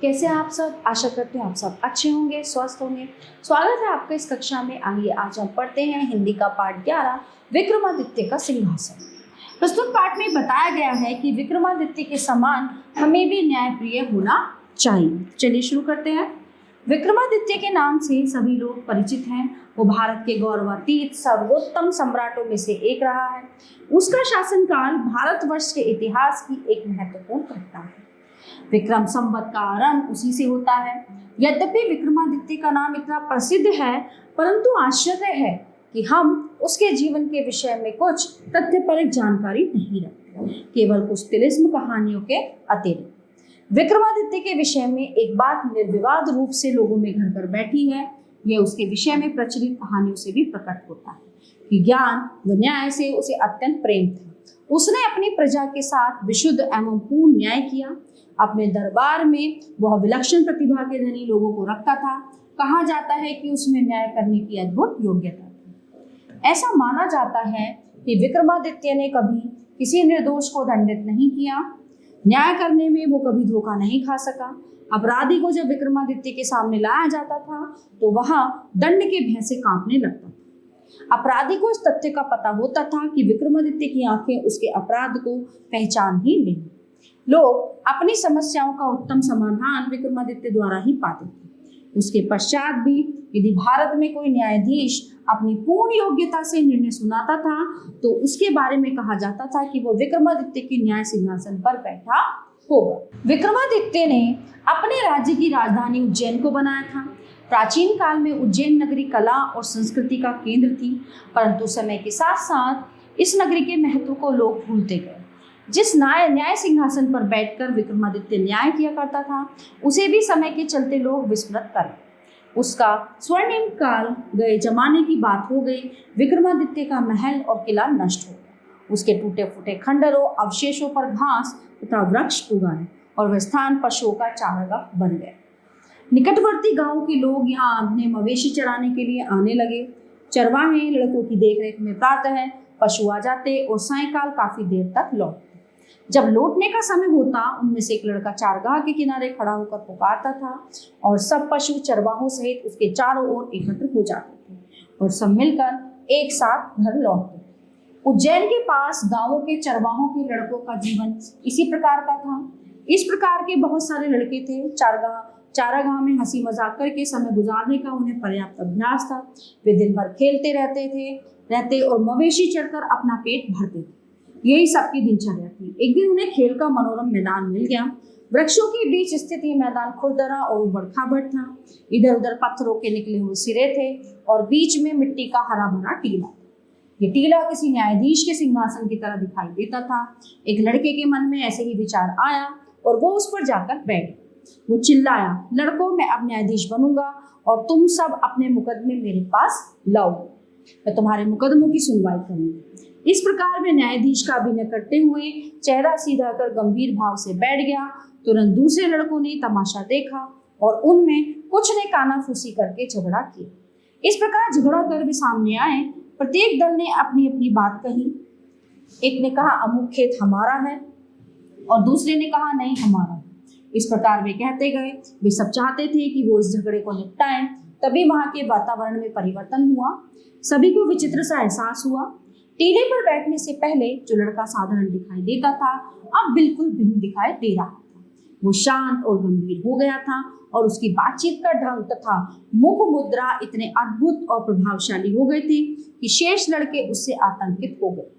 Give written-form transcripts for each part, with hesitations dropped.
कैसे आप सब? आशा करते हैं आप सब अच्छे होंगे, स्वस्थ होंगे। स्वागत है आपका इस कक्षा में। आइए आज हम पढ़ते हैं हिंदी का पाठ 11 विक्रमादित्य का सिंहासन। प्रस्तुत पाठ में बताया गया है कि विक्रमादित्य के समान हमें भी न्यायप्रिय होना चाहिए। चलिए शुरू करते हैं। विक्रमादित्य के नाम से सभी लोग परिचित हैं। वो भारत के गौरवातीत सर्वोत्तम सम्राटों में से एक रहा है। उसका शासनकाल भारतवर्ष के इतिहास की एक महत्वपूर्ण घटना है। विक्रम संवत का आरंभ उसी से होता है। यद्यपि विक्रमादित्य का नाम इतना प्रसिद्ध है, परंतु आश्चर्य है कि हम उसके जीवन के विषय में कुछ तथ्यपरक जानकारी नहीं रखते, केवल कुछ तिलिस्म कहानियों के अतिरिक्त। विक्रमादित्य के विषय में एक बात निर्विवाद रूप से लोगों में घर कर बैठी है। यह उसके विषय में प्रचलित कहानियों से भी प्रकट होता है कि ज्ञान व न्याय से उसे अत्यंत प्रेम था। उसने अपनी प्रजा के साथ विशुद्ध एवं पूर्ण न्याय किया। अपने दरबार में वह विलक्षण प्रतिभा के धनी लोगों को रखता था। कहा जाता है कि उसमें न्याय करने की अद्भुत योग्यता थी। ऐसा माना जाता है कि विक्रमादित्य ने कभी किसी निर्दोष को दंडित नहीं किया। न्याय करने में वो कभी धोखा नहीं खा सका। अपराधी को जब विक्रमादित्य के सामने लाया जाता था तो वहां दंड के भय से कांपने लगता था। अपराधी को इस तथ्य का पता होता था कि विक्रमादित्य की आंखें उसके अपराध को पहचान ही लेंगी। लोग अपनी समस्याओं का उत्तम समाधान विक्रमादित्य द्वारा ही पाते थे। उसके पश्चात भी यदि भारत में कोई न्यायाधीश अपनी पूर्ण योग्यता से निर्णय सुनाता था तो उसके बारे में कहा जाता था कि वो विक्रमादित्य के न्याय सिंहासन पर बैठा होगा। विक्रमादित्य ने अपने राज्य की राजधानी उज्जैन को बनाया था। प्राचीन काल में उज्जैन नगरी कला और संस्कृति का केंद्र थी, परंतु समय के साथ साथ इस नगरी के महत्व को लोग भूलते गए। जिस न्याय सिंहासन पर बैठकर विक्रमादित्य न्याय किया करता था, उसे भी समय के चलते लोग विस्मृत कर गए। उसका स्वर्णिम काल गए जमाने की बात हो गई। विक्रमादित्य का महल और किला नष्ट हो गया। उसके टूटे फूटे खंडरों अवशेषों पर घास तथा वृक्ष उगाए और वह स्थान पशुओं का चारागाह बन गया। निकटवर्ती गांव के लोग यहाँ अपने मवेशी चराने के लिए आने लगे। चरवाहे लड़कों की देखरेख में प्रातः पशु आ जाते और सायंकाल काफी देर तक लौटते। जब लौटने का समय होता, उनमें से एक लड़का चारगाह के किनारे खड़ा होकर पुकारता था और सब पशु चरवाहों सहित उसके चारों ओर एकत्र हो जाते थे और सब मिलकर एक साथ घर लौटते थे। उज्जैन के पास गांवों के चरवाहों के लड़कों का जीवन इसी प्रकार का था। इस प्रकार के बहुत सारे लड़के थे। चारागाह में हंसी मजाक करके समय गुजारने का उन्हें पर्याप्त अभ्यास था। वे दिन भर खेलते रहते और मवेशी चढ़कर अपना पेट भरते थे। यही सबकी दिनचर्या थी। एक दिन उन्हें खेल का मनोरम मैदान मिल गया। वृक्षों के बीच स्थित ये मैदान खुरदरा और उबड़ खाबड़ था। इधर उधर पत्थरों के निकले हुए सिरे थे और बीच में मिट्टी का हरा भरा टीला। ये टीला किसी न्यायाधीश के सिंहासन की तरह दिखाई देता था। एक लड़के के मन में ऐसे ही विचार आया और वो उस पर जाकर बैठ गया। वो चिल्लाया, लड़कों, मैं अब न्यायाधीश बनूंगा और तुम सब अपने मुकदमे मेरे पास लाओ। मैं तुम्हारे मुकदमों की सुनवाई करूंगा। इस प्रकार वे न्यायाधीश का अभिनय करते हुए चेहरा सीधा कर गंभीर भाव से बैठ गया। तुरंत दूसरे लड़कों ने तमाशा देखा और उनमें कुछ ने कानाफूसी करके झगड़ा किया। इस प्रकार झगड़ा कर वे सामने आए। प्रत्येक दल ने अपनी अपनी बात कही। एक ने कहा अमुक खेत हमारा है और दूसरे ने कहा नहीं हमारा। इस प्रकार वे कहते गए। वे सब चाहते थे कि वो इस झगड़े को निपटाएं। तभी वहां के वातावरण में परिवर्तन हुआ। सभी को विचित्र सा एहसास हुआ। टीले पर बैठने से पहले जो लड़का साधारण दिखाई देता था, अब बिल्कुल भिन्न दिखाई दे रहा था। वो शांत और गंभीर हो गया था और उसकी बातचीत का ढंग तथा मुख मुद्रा इतने अद्भुत और प्रभावशाली हो गए थे कि शेष लड़के उससे आतंकित हो गए।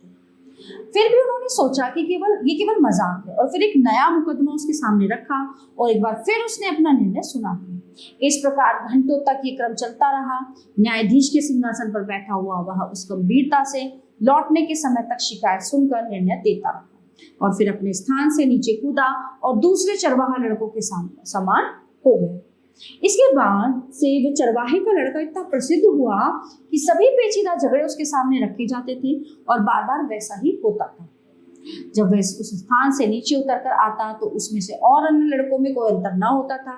फिर भी उन्होंने सोचा कि ये केवल मजाक है और फिर एक नया मुकदमा उसके सामने रखा और एक बार फिर उसने अपना निर्णय सुना दिया। इस प्रकार घंटों तक ये क्रम चलता रहा। न्यायाधीश के सिंहासन पर बैठा हुआ वह उस गंभीरता से लौटने के समय तक शिकायत सुनकर निर्णय देता रहा और फिर अपने स्थान से नीचे कूदा और दूसरे चरवाहा लड़कों के समान हो गया। इसके बाद से वो चरवाहे का लड़का इतना प्रसिद्ध हुआ कि सभी पेचीदा झगड़े उसके सामने रखे जाते थे और बार बार वैसा ही होता था। जब वह उस स्थान से नीचे उतर कर आता तो उसमें से और अन्य लड़कों में कोई अंतर न होता था।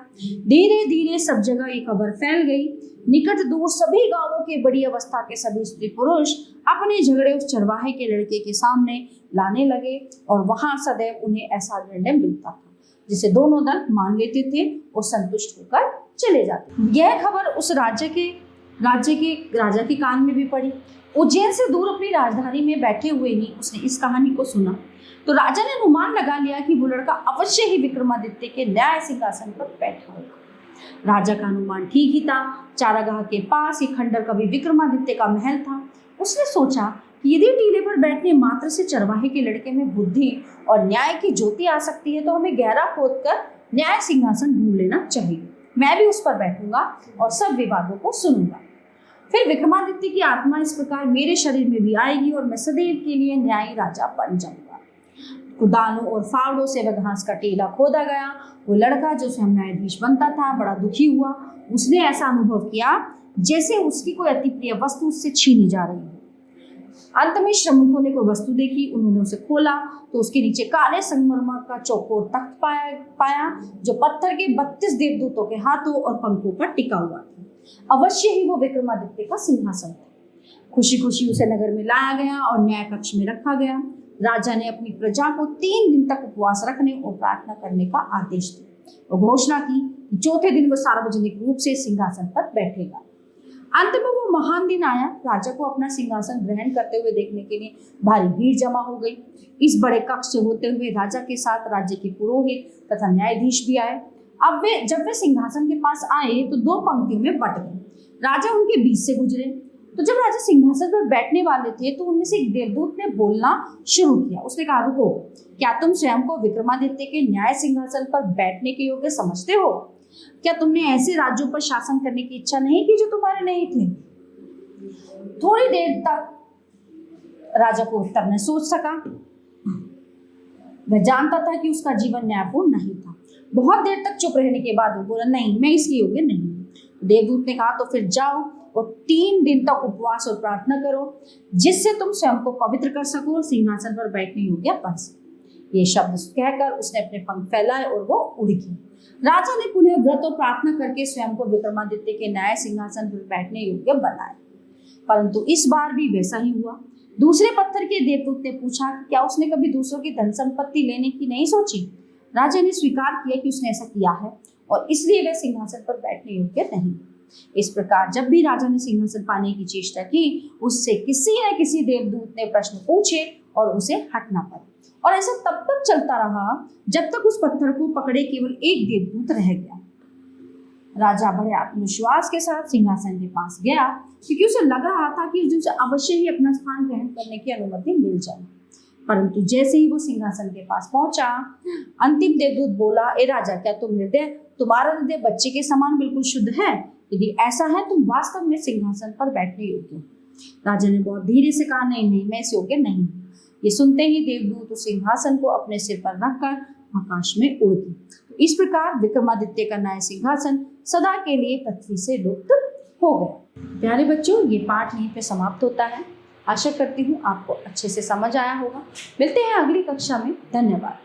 धीरे धीरे सब जगह ये खबर फैल गई। निकट दूर सभी गांवों के बड़ी अवस्था के सभी स्त्री पुरुष अपने झगड़े उस चरवाहे के लड़के के सामने लाने लगे और वहां सदैव उन्हें ऐसा निर्णय मिलता था। जिसे दोनों दल मान लेते थे और संतुष्ट होकर चले जाते। यह खबर उस राज्य के राजा के कान में भी पड़ी। उज्जैन से दूर अपनी राजधानी में बैठे हुए ही उसने इस कहानी को सुना तो राजा ने अनुमान लगा लिया कि वो लड़का अवश्य ही विक्रमादित्य के न्याय सिंहासन पर बैठा होगा। राजा का अनुमान ठीक ही था। चारागाह के पास ही खंडर कवि विक्रमादित्य का महल था। उसने सोचा कि यदि टीले पर बैठने मात्र से चरवाहे के लड़के में बुद्धि और न्याय की ज्योति आ सकती है तो हमें गहरा खोदकर न्याय सिंहासन ढूंढ लेना चाहिए। मैं भी उस पर बैठूंगा और सब विवादों को सुनूंगा। फिर विक्रमादित्य की आत्मा इस प्रकार मेरे शरीर में भी आएगी और मैं सदैव के लिए न्यायी राजा बन जाऊंगा। कुदालों और फावड़ों से वह घास का टीला खोदा गया। वो लड़का जो स्वयं न्यायाधीश बनता था बड़ा दुखी हुआ। उसने ऐसा अनुभव किया जैसे उसकी कोई अति प्रिय वस्तु उससे छीनी जा रही हो। अंत में श्रमिकों ने कोई वस्तु देखी। उन्होंने उसे खोला तो उसके नीचे काले संगमरमर का चौकोर तख्त पाया जो पत्थर के 32 देवदूतों के हाथों और पंखों पर टिका हुआ था। अवश्य ही वो विक्रमादित्य का सिंहासन था। खुशी खुशी उसे नगर में लाया गया और न्याय कक्ष में रखा गया। राजा ने अपनी प्रजा को 3 दिन तक उपवास रखने और प्रार्थना करने का आदेश दिया और घोषणा की कि चौथे दिन वो सार्वजनिक रूप से सिंहासन पर बैठेगा। अंत में वो महान दिन आया। राजा को अपना सिंहासन ग्रहण करते हुए देखने के लिए भारी भीड़ जमा हो गई। इस बड़े कक्ष से होते हुए राजा के साथ राज्य के पुरोहित तथा न्यायाधीश भी आए। अब जब वे सिंहासन के पास आए तो 2 पंक्तियों में बट गए। राजा उनके बीच से गुजरे। तो जब राजा सिंहासन पर बैठने वाले थे तो उनमें से एक देवदूत ने बोलना शुरू किया। उसने कहा, रुको, क्या तुम स्वयं को विक्रमादित्य के न्याय सिंहासन पर बैठने के योग्य समझते हो? क्या तुमने ऐसे राज्यों पर शासन करने की इच्छा नहीं की जो तुम्हारे नहीं थे? थोड़ी देर तक राजा को उत्तर न सोच सका। वह जानता था कि उसका जीवन न्यायपूर्ण नहीं था। बहुत देर तक चुप रहने के बाद वो बोला, नहीं, मैं इसके योग्य नहीं हूं। देवदूत ने कहा, तो फिर जाओ और 3 दिन तक उपवास और प्रार्थना करो जिससे तुम स्वयं को पवित्र कर सको और सिंहासन पर बैठने योग्य बन सको। ये शब्द कहकर उसने अपने पंख फैलाए और वो उड़ गई। राजा ने पुनः व्रत और प्रार्थना करके स्वयं को विक्रमादित्य के न्याय सिंहासन पर बैठने योग्य बनाया, परंतु इस बार भी वैसा ही हुआ। दूसरे पत्थर के देवदूत ने पूछा, क्या उसने कभी दूसरों की धन संपत्ति लेने की नहीं सोची? राजा ने स्वीकार किया कि उसने ऐसा किया है और इसलिए वह सिंहासन पर बैठने योग्य नहीं। इस प्रकार जब भी राजा ने सिंहासन पाने की चेष्टा की उससे किसी न किसी देवदूत ने प्रश्न पूछे और उसे हटना पड़ा। और ऐसा तब तक चलता रहा जब तक उस पत्थर को पकड़े केवल एक देवदूत रह गया। राजा बड़े आत्मविश्वास के साथ सिंहासन के पास गया क्योंकि उसे लग रहा था कि उस दिन से अवश्य ही अपना स्थान ग्रहण करने की अनुमति मिल जाए। परंतु जैसे ही वो सिंहासन के पास पहुंचा, अंतिम देवदूत बोला, ए राजा, क्या तुम्हारा हृदय बच्चे के समान बिल्कुल शुद्ध है? यदि ऐसा है तुम वास्तव में सिंहासन पर बैठने योग्य हो। राजा ने बहुत धीरे से कहा, नहीं, मैं इस योग्य नहीं हूँ। ये सुनते ही देवदूत उस सिंहासन को अपने सिर पर रखकर आकाश में उड़ गए। तो इस प्रकार विक्रमादित्य का न्याय सिंहासन सदा के लिए पृथ्वी से लुप्त हो गया। प्यारे बच्चों, ये पाठ यहीं पे समाप्त होता है। आशा करती हूँ आपको अच्छे से समझ आया होगा। मिलते हैं अगली कक्षा में। धन्यवाद।